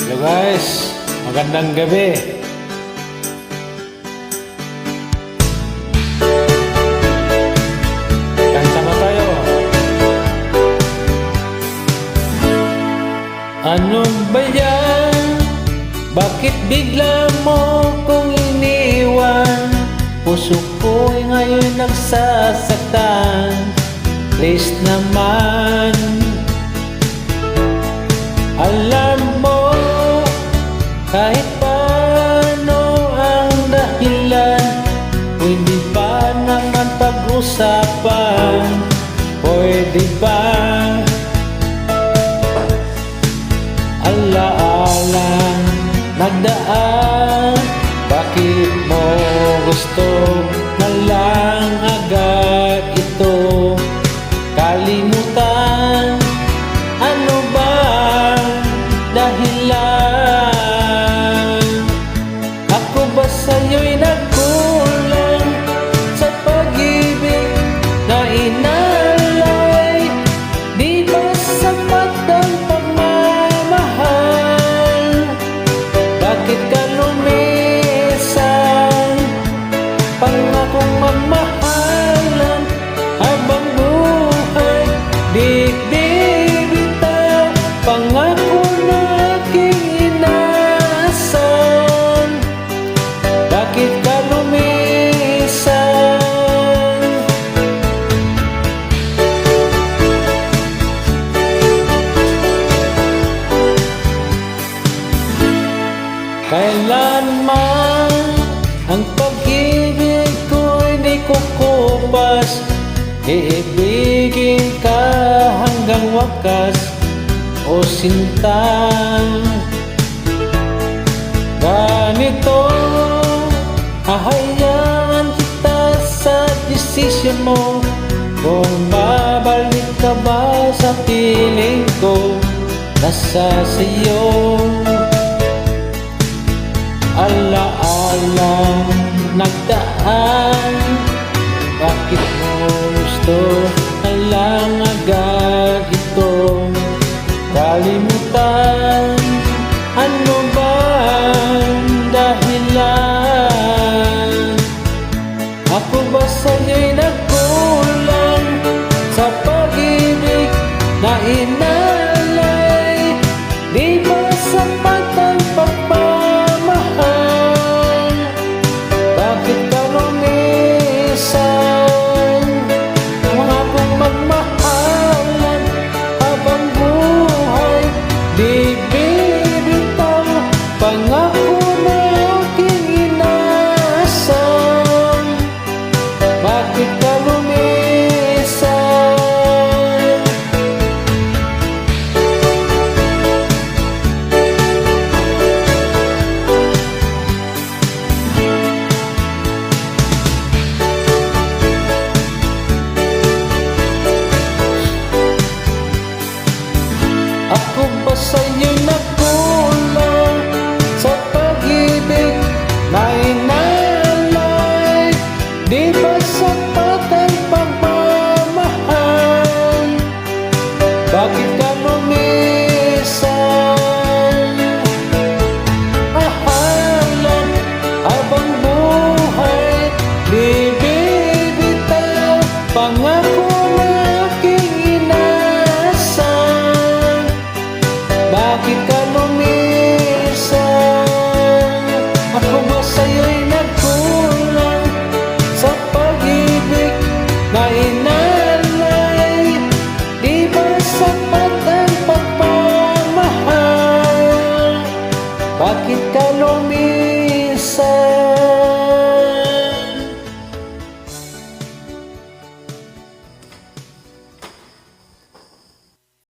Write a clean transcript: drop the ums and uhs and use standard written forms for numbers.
Hello guys, magandang gabi. Kanta na tayo. Ano ba yan? Bakit bigla mo kong iniwan? Puso ko'y ngayon nagsasaktan. Please naman, alam mo kahit paano ang dahilan, hindi pa naman pag-usapan. Pwede ba alaalang nagdaan? Bakit mo gusto na lang agad ito kalimutan? Ano ba dahilan? Ako ba sa'yo'y nagkulang sa pag-ibig na inalay? Di ba sapat ang pagmamahal? Bakit ka lumisan? Pangakong magmahalan habang buhay, di bibitaw. Pangako na aking inaasahan. Bakit ka lumisan? Kailanman ang pag-ibig ko'y di kukupas. Iibigin ka hanggang wakas, o sinta. Ganito, hahayaan kita sa desisyon mo. Kung babalik ka ba sa piling ko, nasa sa'yo. Alaalang nagdaan, bakit mo gusto na lang agad ito kalimutan? Ano ba ang dahilan? Ako ba sa'yo'y nagkulang sa pag-ibig na